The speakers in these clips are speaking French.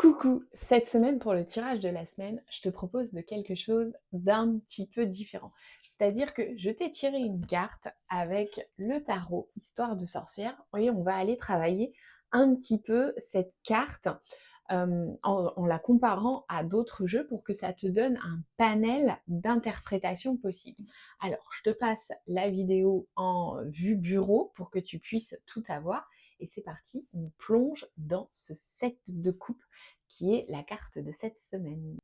Coucou, cette semaine pour le tirage de la semaine, je te propose de quelque chose d'un petit peu différent. C'est-à-dire que je t'ai tiré une carte avec le tarot, histoire de sorcière, et on va aller travailler un petit peu cette carte en la comparant à d'autres jeux pour que ça te donne un panel d'interprétations possibles. Alors, je te passe la vidéo en vue bureau pour que tu puisses tout avoir. Et c'est parti, on plonge dans ce set de coupe qui est la carte de cette semaine.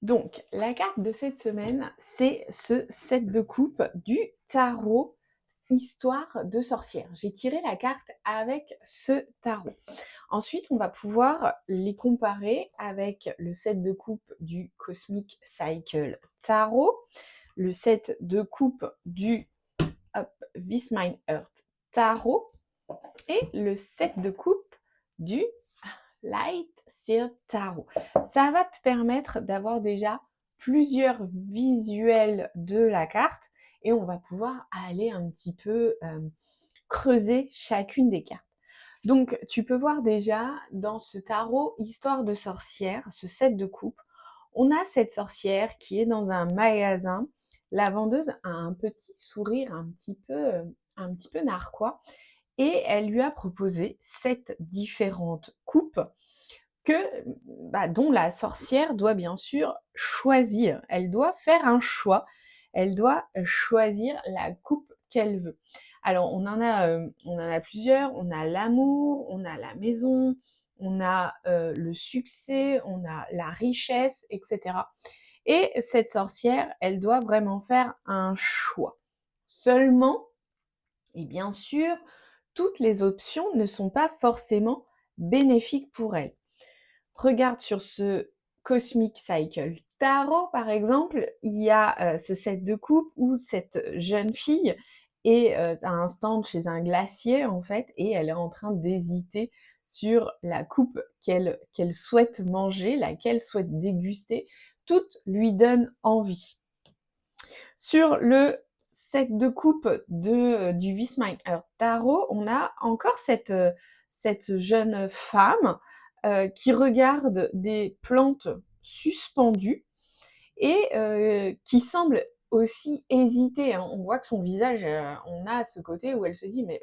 Donc, la carte de cette semaine, c'est ce set de coupe du tarot Histoire de sorcière. J'ai tiré la carte avec ce tarot. Ensuite, on va pouvoir les comparer avec le set de coupe du Cosmic Cycle Tarot, le set de coupe du This Mind Earth Tarot et le set de coupe du Light Seer Tarot. Ça va te permettre d'avoir déjà plusieurs visuels de la carte et on va pouvoir aller un petit peu creuser chacune des cartes. Donc, tu peux voir déjà dans ce tarot Histoire de sorcière, ce set de coupe, on a cette sorcière qui est dans un magasin. La vendeuse a un petit sourire un petit peu narquois et elle lui a proposé 7 différentes coupes dont la sorcière doit bien sûr choisir. Elle doit faire un choix. Elle doit choisir la coupe qu'elle veut. Alors on en a plusieurs. On a l'amour, on a la maison, on a le succès, on a la richesse, etc. Et cette sorcière, elle doit vraiment faire un choix. Seulement, et bien sûr, toutes les options ne sont pas forcément bénéfiques pour elle. Regarde sur ce Cosmic Cycle Tarot, par exemple, il y a ce set de coupe où cette jeune fille est à un stand chez un glacier, en fait, et elle est en train d'hésiter sur la coupe qu'elle souhaite manger, laquelle souhaite déguster. Toutes lui donnent envie. Sur le set de coupe du This Mind Earth Tarot, on a encore cette jeune femme qui regarde des plantes suspendues et qui semble aussi hésiter. Hein. On voit que son visage, on a ce côté où elle se dit mais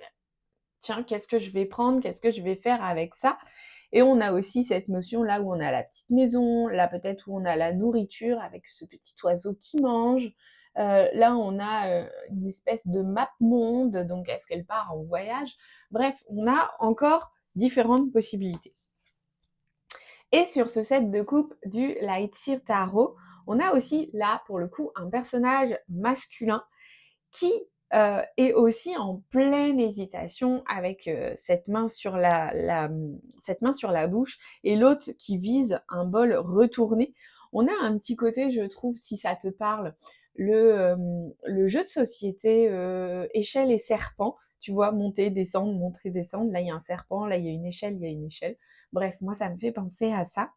tiens, qu'est-ce que je vais prendre, qu'est-ce que je vais faire avec ça? Et on a aussi cette notion là où on a la petite maison, là peut-être où on a la nourriture avec ce petit oiseau qui mange. Là on a une espèce de map monde, donc est-ce qu'elle part en voyage? Bref, on a encore différentes possibilités. Et sur ce set de coupe du Light Seer Tarot, on a aussi là pour le coup un personnage masculin qui est aussi en pleine hésitation avec cette main sur cette main sur la bouche et l'autre qui vise un bol retourné. On a un petit côté, je trouve, si ça te parle, le jeu de société échelle et serpent. Tu vois, monter, descendre, monter, descendre. Là, il y a un serpent, là, il y a une échelle, il y a une échelle. Bref, moi, ça me fait penser à ça.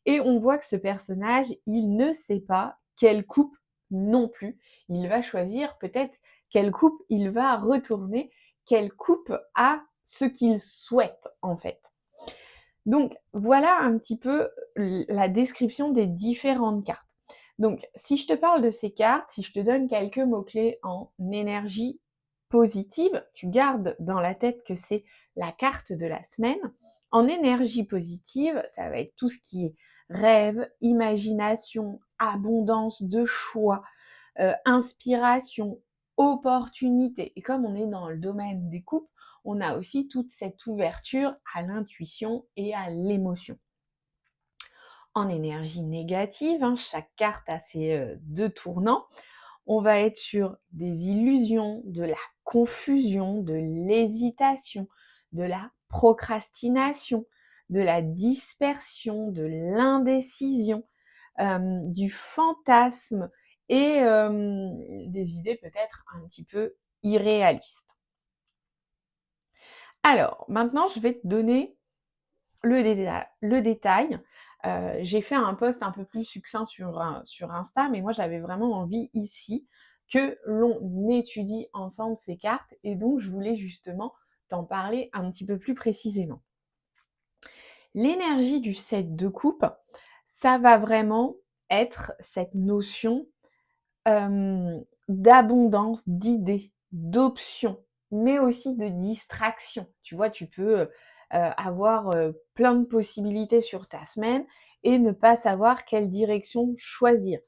Et on voit que ce personnage, il ne sait pas quelle coupe non plus. Il va choisir peut-être quelle coupe il va retourner, quelle coupe a ce qu'il souhaite en fait. Donc voilà un petit peu la description des différentes cartes. Donc si je te parle de ces cartes, si je te donne quelques mots-clés en énergie positive, tu gardes dans la tête que c'est la carte de la semaine. En énergie positive, ça va être tout ce qui est rêve, imagination, abondance de choix, inspiration, opportunité. Et comme on est dans le domaine des coupes, on a aussi toute cette ouverture à l'intuition et à l'émotion. En énergie négative, chaque carte a ses deux tournants. On va être sur des illusions, de la confusion, de l'hésitation, de la procrastination, de la dispersion, de l'indécision, du fantasme et des idées peut-être un petit peu irréalistes. Alors, maintenant, je vais te donner le détail. J'ai fait un post un peu plus succinct sur Insta, mais moi j'avais vraiment envie ici que l'on étudie ensemble ces cartes et donc je voulais justement t'en parler un petit peu plus précisément. L'énergie du 7 de coupe, ça va vraiment être cette notion d'abondance, d'idées, d'options, mais aussi de distraction. Tu vois, tu peux, avoir, plein de possibilités sur ta semaine et ne pas savoir quelle direction choisir.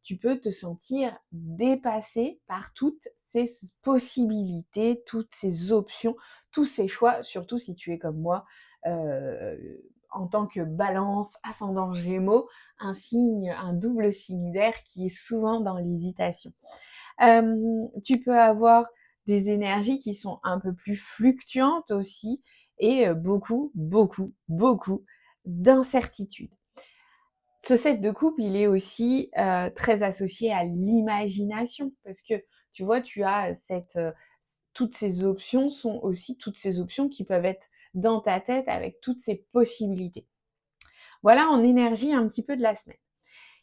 Tu peux te sentir dépassé par toutes ces possibilités, toutes ces options, tous ces choix, surtout si tu es comme moi, en tant que Balance, ascendant Gémeaux, un double signe d'air qui est souvent dans l'hésitation. Tu peux avoir des énergies qui sont un peu plus fluctuantes aussi et beaucoup, beaucoup, beaucoup d'incertitudes. Ce 7 de coupe, il est aussi très associé à l'imagination parce que tu vois, tu as toutes ces options sont aussi toutes ces options qui peuvent être dans ta tête avec toutes ces possibilités. Voilà en énergie un petit peu de la semaine.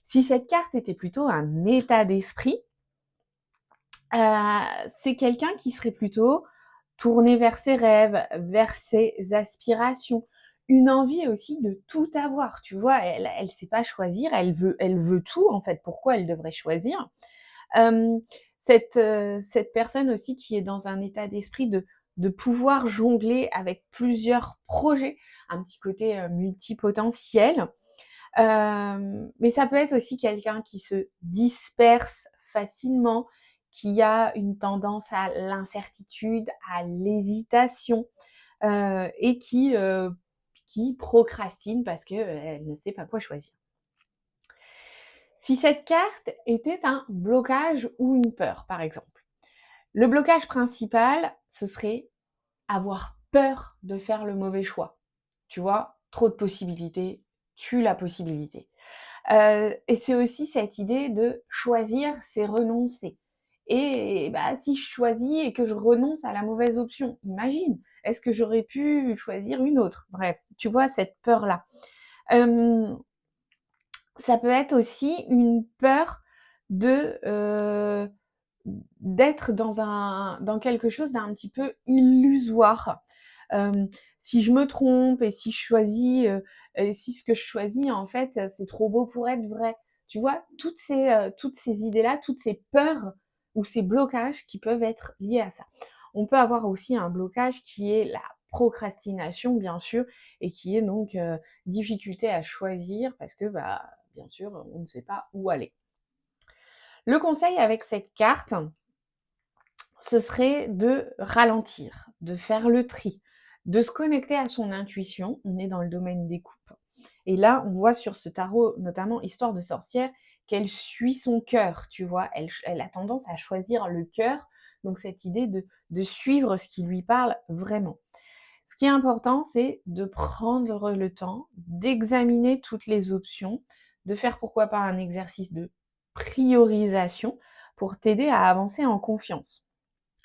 Si cette carte était plutôt un état d'esprit, c'est quelqu'un qui serait plutôt tourné vers ses rêves, vers ses aspirations, une envie aussi de tout avoir. Tu vois, elle sait pas choisir, elle veut tout en fait. Pourquoi elle devrait choisir? Cette personne aussi qui est dans un état d'esprit de pouvoir jongler avec plusieurs projets, un petit côté multipotentiel. Mais ça peut être aussi quelqu'un qui se disperse facilement, qui a une tendance à l'incertitude, à l'hésitation, et qui procrastine parce que, elle ne sait pas quoi choisir. Si cette carte était un blocage ou une peur, par exemple, le blocage principal, ce serait avoir peur de faire le mauvais choix. Tu vois, trop de possibilités tue la possibilité. Et c'est aussi cette idée de choisir, c'est renoncer. Et bah, si je choisis et que je renonce à la mauvaise option, imagine, est-ce que j'aurais pu choisir une autre? Bref, tu vois cette peur-là. Ça peut être aussi une peur de d'être dans quelque chose d'un petit peu illusoire. Si je me trompe et si je choisis, et si ce que je choisis en fait, c'est trop beau pour être vrai. Tu vois? Toutes ces idées-là, toutes ces peurs ou ces blocages qui peuvent être liés à ça. On peut avoir aussi un blocage qui est la procrastination bien sûr et qui est donc, difficulté à choisir parce que, bah, bien sûr, on ne sait pas où aller. Le conseil avec cette carte, ce serait de ralentir, de faire le tri, de se connecter à son intuition. On est dans le domaine des coupes. Et là, on voit sur ce tarot, notamment Histoire de sorcière, qu'elle suit son cœur, tu vois. Elle a tendance à choisir le cœur, donc cette idée de suivre ce qui lui parle vraiment. Ce qui est important, c'est de prendre le temps, d'examiner toutes les options, de faire pourquoi pas un exercice de priorisation pour t'aider à avancer en confiance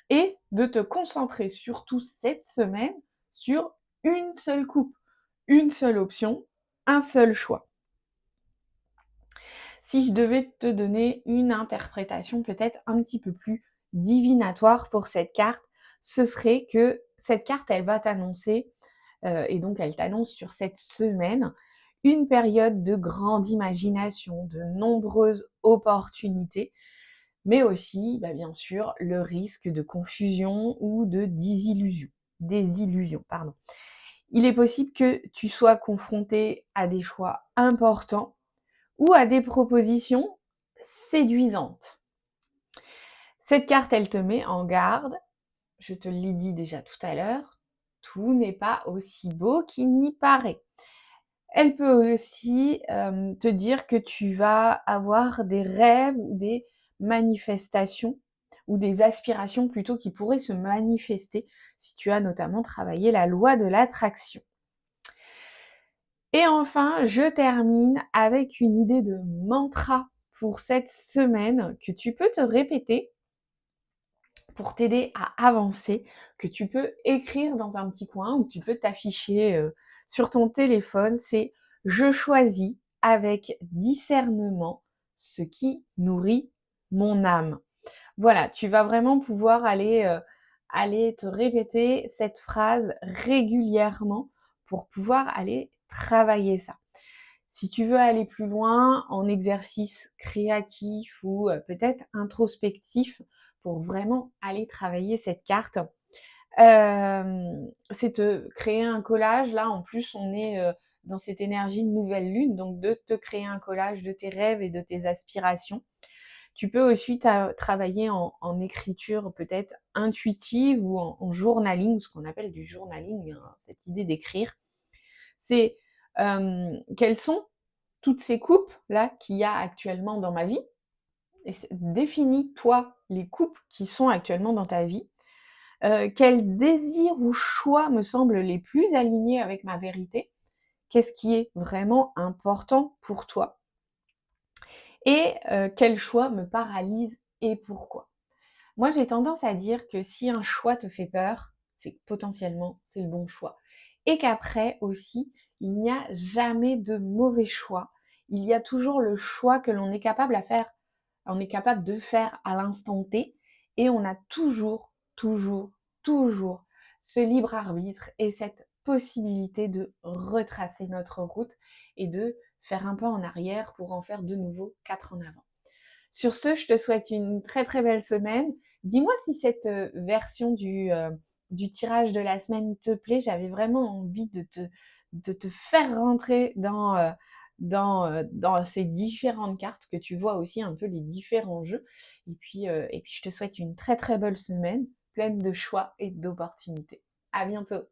et de te concentrer surtout cette semaine sur une seule coupe, une seule option, un seul choix. Si je devais te donner une interprétation peut-être un petit peu plus divinatoire pour cette carte, ce serait que cette carte, elle va t'annoncer, et donc elle t'annonce sur cette semaine, une période de grande imagination, de nombreuses opportunités, mais aussi, bah, bien sûr, le risque de confusion ou de désillusion. Pardon. Il est possible que tu sois confronté à des choix importants ou à des propositions séduisantes. Cette carte, elle te met en garde, je te l'ai dit déjà tout à l'heure, tout n'est pas aussi beau qu'il n'y paraît. Elle peut aussi te dire que tu vas avoir des rêves ou des manifestations ou des aspirations plutôt qui pourraient se manifester si tu as notamment travaillé la loi de l'attraction. Et enfin, je termine avec une idée de mantra pour cette semaine que tu peux te répéter pour t'aider à avancer, que tu peux écrire dans un petit coin ou tu peux t'afficher sur ton téléphone. C'est « Je choisis avec discernement ce qui nourrit mon âme ». Voilà, tu vas vraiment pouvoir aller te répéter cette phrase régulièrement pour pouvoir aller travailler ça. Si tu veux aller plus loin en exercice créatif ou peut-être introspectif pour vraiment aller travailler cette carte, c'est te créer un collage. Là, en plus, on est dans cette énergie de nouvelle lune, donc de te créer un collage de tes rêves et de tes aspirations. Tu peux aussi travailler en écriture peut-être intuitive ou en journaling, ce qu'on appelle du journaling, hein, cette idée d'écrire. C'est quelles sont toutes ces coupes là qu'il y a actuellement dans ma vie. Et définis toi les coupes qui sont actuellement dans ta vie. Quels désirs ou choix me semblent les plus alignés avec ma vérité? Qu'est-ce qui est vraiment important pour toi? Et quel choix me paralyse et pourquoi? Moi, j'ai tendance à dire que si un choix te fait peur, c'est que potentiellement c'est le bon choix. Et qu'après aussi, il n'y a jamais de mauvais choix. Il y a toujours le choix que l'on est capable à faire, on est capable de faire à l'instant T, et on a toujours, toujours, toujours ce libre arbitre et cette possibilité de retracer notre route et de faire un pas en arrière pour en faire de nouveau 4 en avant. Sur ce, je te souhaite une très très belle semaine. Dis-moi si cette version du tirage de la semaine te plaît. J'avais vraiment envie de te faire rentrer dans ces différentes cartes, que tu vois aussi un peu les différents jeux. Et puis je te souhaite une très très belle semaine, pleine de choix et d'opportunités. À bientôt!